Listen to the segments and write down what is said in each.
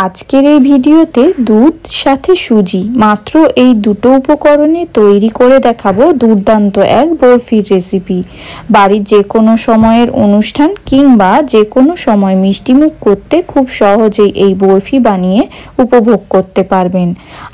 আজকের এই ভিডিওতে দুধ সাথে সুজি মাত্র এই দুটো উপকরণে তৈরি করে দেখাবো দুর্দান্ত এক বরফির রেসিপি। বাড়ির যে কোনো সময়ের অনুষ্ঠান কিংবা যে কোনো সময় মিষ্টিমুখ করতে খুব সহজেই এই বরফি বানিয়ে উপভোগ করতে পারবেন।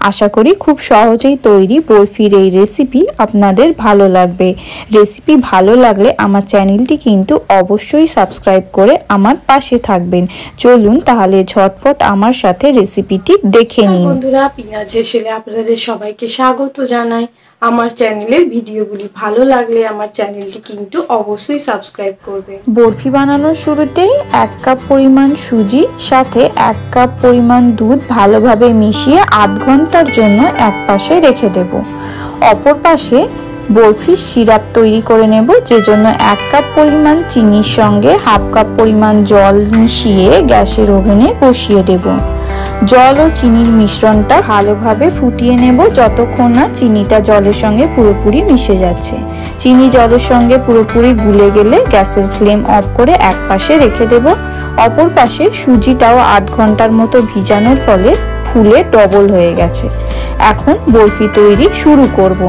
আশা করি খুব সহজেই তৈরি বরফির এই রেসিপি আপনাদের ভালো লাগবে। রেসিপি ভালো লাগলে আমার চ্যানেলটি কিন্তু অবশ্যই সাবস্ক্রাইব করে আমার পাশে থাকবেন। চলুন তাহলে ঝটপট আমার সাথে রেসিপিটি দেখে নিন। বন্ধুরা, পিঁয়াজ হেসেলে আপনাদের সবাইকে স্বাগত জানাই। আমার চ্যানেলের ভিডিওগুলি ভালো লাগলে আমার চ্যানেলটি কিন্তু অবশ্যই সাবস্ক্রাইব করবেন। বরফি বানানোর শুরুতেই 1 কাপ পরিমাণ সুজি সাথে 1 কাপ পরিমাণ দুধ ভালোভাবে মিশিয়ে আধ ঘন্টার জন্য এক পাশে রেখে দেব। অপর পাশে বরফির সিরাপ তৈরি করে নেব, যে জন্য 1 কাপ পরিমাণ চিনির সঙ্গে হাফ কাপ পরিমাণ জল মিশিয়ে গ্যাসের ওভেনে বসিয়ে দেব। জল ও চিনির মিশ্রণটা ভালোভাবে ফুটিয়ে নেব যতক্ষণ না চিনিটা জলের সঙ্গে পুরোপুরি মিশে যাচ্ছে। চিনি জলের সঙ্গে পুরোপুরি গুলে গেলে গ্যাসের ফ্লেম অফ করে এক পাশে রেখে দেব। অপর পাশে সুজিটাও আধ ঘন্টার মতো ভিজানোর ফলে ফুলে ডবল হয়ে গেছে। এখন বরফি তৈরি শুরু করব।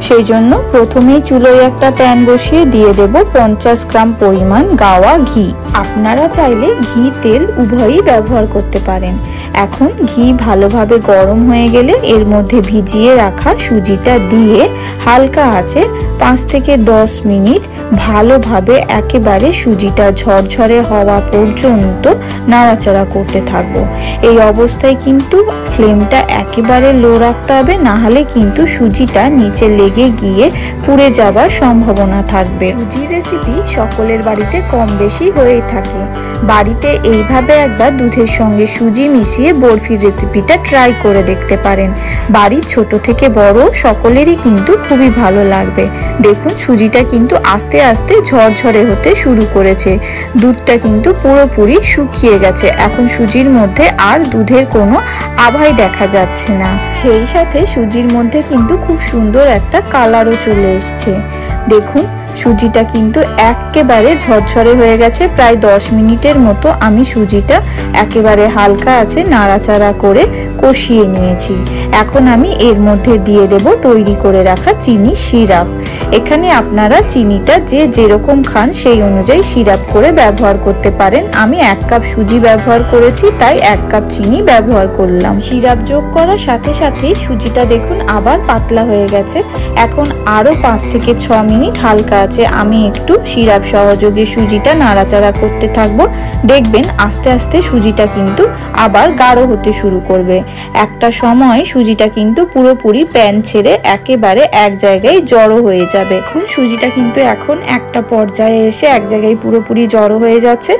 সেই জন্য প্রথমেই চুলোয় একটা প্যান বসিয়ে দিয়ে দেব 50 গ্রাম পরিমাণ গাওয়া ঘি। আপনারা চাইলে ঘি তেল উভয়ই ব্যবহার করতে পারেন। এখন ঘি ভালোভাবে গরম হয়ে গেলে এর মধ্যে ভিজিয়ে রাখা সুজিটা দিয়ে হালকা আঁচে 5 থেকে 10 মিনিট ভালোভাবে একেবারে সুজিটা ঝরঝরে হওয়া পর্যন্ত নাড়াচাড়া করতে থাকবো। এই অবস্থায় কিন্তু ফ্লেমটা একেবারে লো রাখতে হবে, না হলে কিন্তু সুজিটা নিচে লেগে গিয়ে পুড়ে যাবার সম্ভাবনা থাকবে। সুজির রেসিপি সকলের বাড়িতে কম বেশি হয়েই থাকে। বাড়িতে এইভাবে একবার দুধের সঙ্গে সুজি মিশিয়ে বরফির রেসিপিটা ট্রাই করে দেখতে পারেন। বাড়ির ছোট থেকে বড় সকলেরই কিন্তু খুবই ভালো লাগবে। দেখুন সুজিটা কিন্তু আস্তে আস্তে ঝরঝরে হতে শুরু করেছে। দুধটা কিন্তু পুরোপুরি শুকিয়ে গেছে। এখন সুজির মধ্যে আর দুধের কোনো আভাই দেখা যাচ্ছে না। সেই সাথে সুজির মধ্যে কিন্তু খুব সুন্দর একটা কালারও চলে এসছে। দেখুন সুজিটা কিন্তু একেবারে ঝরঝরে হয়ে গেছে। প্রায় 10 মিনিটের মতো আমি সুজিটা একেবারে হালকা আছে নাড়াচাড়া করে কষিয়ে নিয়েছি। এখন আমি এর মধ্যে দিয়ে দেব তৈরি করে রাখা চিনি সিরাপ। এখানে আপনারা চিনিটা যে যেরকম খান সেই অনুযায়ী সিরাপ করে ব্যবহার করতে পারেন। আমি 1 কাপ সুজি ব্যবহার করেছি, তাই 1 কাপ চিনি ব্যবহার করলাম। সিরাপ যোগ করার সাথে সাথেই সুজিটা দেখুন আবার পাতলা হয়ে গেছে। এখন আরো 5 থেকে 6 মিনিট হালকা আছে আমি একটু সিরাপ সহযোগে সুজিটা নাড়াচাড়া করতে থাকবো। দেখবেন আস্তে আস্তে সুজিটা কিন্তু আবার গাঢ় হতে শুরু করবে। একটা সময় সুজিটা কিন্তু পুরোপুরি প্যান ছেড়ে একেবারে এক জায়গায় জড়ো হয়ে যাবে। এখন সুজিটা কিন্তু এখন একটা পর্যায়ে এসে এক জায়গায় পুরোপুরি জড়ো হয়ে যাচ্ছে।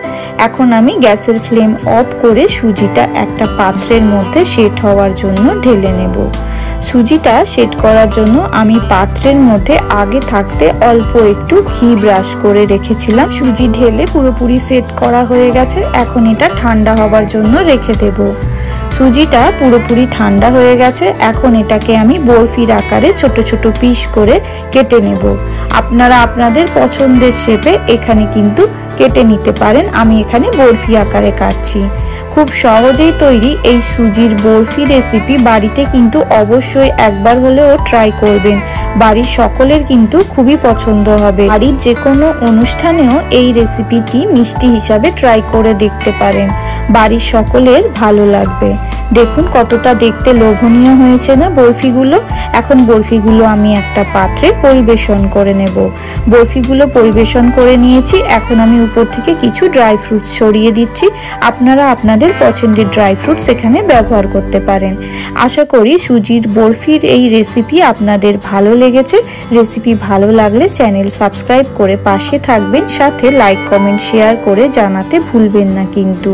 এখন আমি গ্যাসের ফ্লেম অফ করে সুজিটা একটা পাত্রের মধ্যে সেট হওয়ার জন্য ঢেলে নেব। সুজিটা সেট করার জন্য আমি পাত্রের মধ্যে আগে থাকতে অল্প একটু ঘি ব্রাশ করে রেখেছিলাম। সুজি ঢেলে পুরোপুরি সেট করা হয়ে গেছে। এখন এটা ঠান্ডা হবার জন্য রেখে দেব। সুজিটা পুরোপুরি ঠান্ডা হয়ে গেছে। এখন এটাকে আমি বরফির আকারে ছোট ছোট পিস করে কেটে নেব। আপনারা আপনাদের পছন্দের শেপে এখানে কিন্তু কেটে নিতে পারেন। আমি এখানে বরফি আকারে কাটছি। খুব সহজেই তৈরি এই সুজির বরফি রেসিপি বাড়িতে কিন্তু অবশ্যই একবার হলেও ট্রাই করবেন। বাড়ির সকলের কিন্তু খুবই পছন্দ হবে। বাড়ির যে কোনো অনুষ্ঠানেও এই রেসিপিটি মিষ্টি হিসাবে ট্রাই করে দেখতে পারেন। বাড়ির সকলের ভালো লাগবে। দেখুন কতটা দেখতে লোভনীয় হয়েছে না বরফিগুলো। এখন বরফিগুলো আমি একটা পাত্রে পরিবেশন করে নেব। বরফিগুলো পরিবেশন করে নিয়েছি। এখন আমি উপর থেকে কিছু ড্রাই ফ্রুটস ছড়িয়ে দিচ্ছি। আপনারা আপনাদের পছন্দের ড্রাই ফ্রুটস এখানে ব্যবহার করতে পারেন। আশা করি সুজির বরফির এই রেসিপি আপনাদের ভালো লেগেছে। রেসিপি ভালো লাগলে চ্যানেল সাবস্ক্রাইব করে পাশে থাকবেন, সাথে লাইক কমেন্ট শেয়ার করে জানাতে ভুলবেন না কিন্তু।